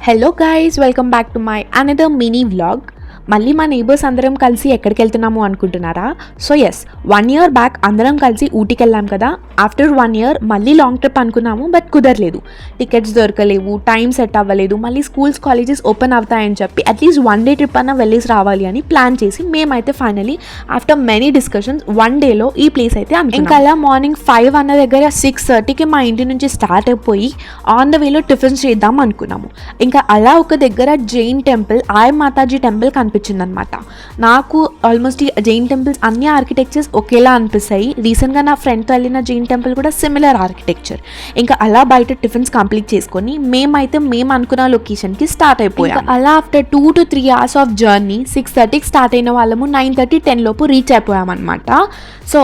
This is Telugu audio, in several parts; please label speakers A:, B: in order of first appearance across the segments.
A: Hello guys, welcome back to my another mini vlog. మళ్ళీ మా నేబర్స్ అందరం కలిసి ఎక్కడికి వెళ్తున్నాము అనుకుంటున్నారా? సో ఎస్, 1 year బ్యాక్ అందరం కలిసి ఊటీకి వెళ్ళాం కదా. ఆఫ్టర్ 1 year మళ్ళీ లాంగ్ ట్రిప్ అనుకున్నాము, బట్ కుదరలేదు. టికెట్స్ దొరకలేవు, టైం సెట్ అవ్వలేదు. మళ్ళీ స్కూల్స్ కాలేజెస్ ఓపెన్ అవుతాయని చెప్పి అట్లీస్ట్ 1 day ట్రిప్ అన్న వెళ్ళేసి రావాలి అని ప్లాన్ చేసి మేమైతే ఫైనలీ ఆఫ్టర్ మెనీ డిస్కషన్స్ 1 dayలో ఈ ప్లేస్ అయితే ఇంకా అలా మార్నింగ్ 5 అన్న దగ్గర 6:30కి మా ఇంటి నుంచి స్టార్ట్ అయిపోయి ఆన్ ద వేలో టిఫిన్స్ చేద్దాం అనుకున్నాము. ఇంకా అలా ఒక దగ్గర జైన్ టెంపుల్, ఆయ్ మాతాజీ టెంపుల్ కనిపించిందనమాట. నాకు ఆల్మోస్ట్ ఈ జైన్ టెంపుల్స్ అన్ని ఆర్కిటెక్చర్స్ ఒకేలా అనిపిస్తాయి. రీసెంట్గా నా ఫ్రెండ్తో వెళ్ళిన జైన్ టెంపుల్ కూడా సిమిలర్ ఆర్కిటెక్చర్. ఇంకా అలా బయట టిఫిన్స్ కంప్లీట్ చేసుకొని మేము అనుకున్న లొకేషన్కి స్టార్ట్ అయిపోయాం. అలా after 2 to 3 hours of journey 6:30కి స్టార్ట్ అయిన వాళ్ళము 9:30, 10 లోపు రీచ్ అయిపోయామన్నమాట. సో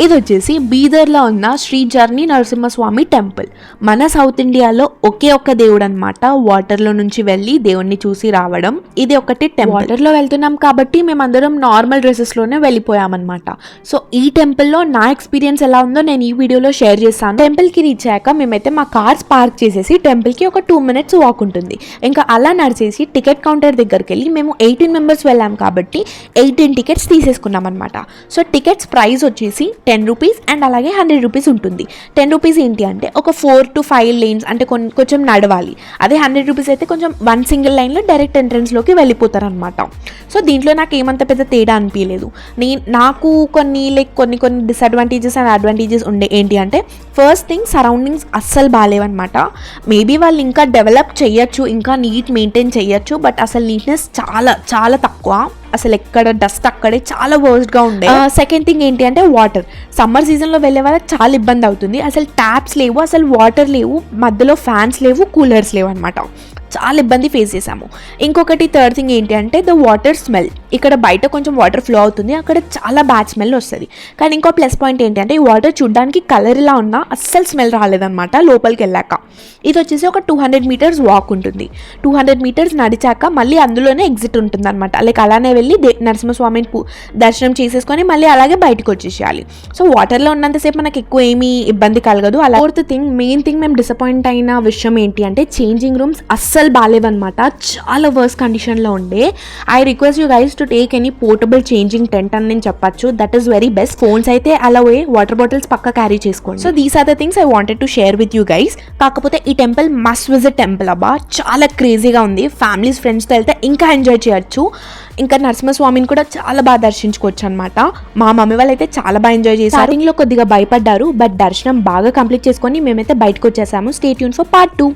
A: ఇది వచ్చేసి బీదర్లో ఉన్న శ్రీ జర్నీ నరసింహస్వామి టెంపుల్. మన సౌత్ ఇండియాలో ఒకే ఒక్క దేవుడు అనమాట. వాటర్లో నుంచి వెళ్ళి దేవుణ్ణి చూసి రావడం, ఇది ఒకటి టెంపుల్. వాటర్లో వెళ్తున్నాం కాబట్టి మేమందరం నార్మల్ డ్రెస్సెస్లోనే వెళ్ళిపోయామన్నమాట. సో ఈ టెంపుల్లో నా ఎక్స్పీరియన్స్ ఎలా ఉందో నేను ఈ వీడియోలో షేర్ చేస్తాను. టెంపుల్కి రీచ్ అయ్యాక మేమైతే మా కార్స్ పార్క్ చేసేసి టెంపుల్కి ఒక 2 minutes వాక్ ఉంటుంది. ఇంకా అలా నడిచేసి టికెట్ కౌంటర్ దగ్గరికి వెళ్ళి మేము 18 members వెళ్ళాం కాబట్టి 18 tickets తీసేసుకున్నాం అనమాట. సో టికెట్స్ ప్రైస్ వచ్చేసి 10 rupees అండ్ అలాగే 100 rupees ఉంటుంది. 10 rupees ఏంటి అంటే ఒక 4 to 5 lanes అంటే కొంచెం నడవాలి. అదే 100 rupees అయితే కొంచెం 1 single లైన్లో డైరెక్ట్ ఎంట్రన్స్లోకి వెళ్ళిపోతారు అనమాట. సో దీంట్లో నాకు ఏమంత పెద్ద తేడా అనిపించలేదు. నాకు కొన్ని డిసడ్వాంటేజెస్ అండ్ అడ్వాంటేజెస్ ఉండే. ఏంటి అంటే ఫస్ట్ థింగ్, సరౌండింగ్స్ అస్సలు బాగాలేవన్నమాట. మేబీ వాళ్ళు ఇంకా డెవలప్ చేయొచ్చు, ఇంకా నీట్ మెయింటైన్ చేయొచ్చు, బట్ అసలు నీట్నెస్ చాలా చాలా తక్కువ. అసలు ఎక్కడ డస్ట్ అక్కడే చాలా వర్స్ట్గా ఉండే. సెకండ్ థింగ్ ఏంటి అంటే వాటర్. సమ్మర్ సీజన్లో వెళ్ళే వాళ్ళకి చాలా ఇబ్బంది అవుతుంది. అసలు ట్యాప్స్ లేవు, అసలు వాటర్ లేవు, మధ్యలో ఫ్యాన్స్ లేవు, కూలర్స్ లేవు అనమాట. చాలా ఇబ్బంది ఫేస్ చేసాము. ఇంకొకటి థర్డ్ థింగ్ ఏంటి అంటే ద వాటర్ స్మెల్. ఇక్కడ బయట కొంచెం వాటర్ ఫ్లో అవుతుంది, అక్కడ చాలా బ్యాడ్ స్మెల్ వస్తుంది. కానీ ఇంకో ప్లస్ పాయింట్ ఏంటి అంటే ఈ వాటర్ చూడడానికి కలర్ ఇలా ఉన్నా అస్సలు స్మెల్ రాలేదన్నమాట లోపలికి వెళ్ళాక. ఇది వచ్చేసి ఒక 200 meters వాక్ ఉంటుంది. 200 meters నడిచాక మళ్ళీ అందులోనే ఎగ్జిట్ ఉంటుంది అనమాట. లైక్ అలానే వెళ్ళి నరసింహస్వామిని దర్శనం చేసేసుకొని మళ్ళీ అలాగే బయటకు వచ్చేసేయాలి. సో వాటర్లో ఉన్నంతసేపు మనకు ఎక్కువ ఏమీ ఇబ్బంది కలగదు. అలా ఫోర్త్ థింగ్, మెయిన్ థింగ్ మేము డిసప్పాయింట్ అయిన విషయం ఏంటి అంటే చేంజింగ్ రూమ్స్ అస్సలు బాగాలేవన్నమాట. చాలా వర్స్ కండిషన్లో ఉండే. I request you guys to take any portable changing tent అని నేను చెప్పచ్చు. That is very best. Phones అయితే అలాగే, వాటర్ బాటిల్స్ పక్క క్యారీ చేసుకోండి. So these are the things I wanted to share with you guys. కాకపోతే ఈ టెంపుల్ మస్ట్ విజిట్ టెంపుల్ అబ్బా, చాలా క్రేజీగా ఉంది. ఫ్యామిలీస్, ఫ్రెండ్స్తో వెళ్తే ఇంకా ఎంజాయ్ చేయొచ్చు. ఇంకా నరసింహస్వామిని కూడా చాలా బాగా దర్శించుకోవచ్చు అనమాట. మా మమ్మీ వాళ్ళు అయితే చాలా బాగా ఎంజాయ్ చేశారు. స్టార్టింగ్లో కొద్దిగా భయపడ్డారు, బట్ దర్శనం బాగా కంప్లీట్ చేసుకొని మేమైతే బయటకు వచ్చేసాము. Stay tune for part 2.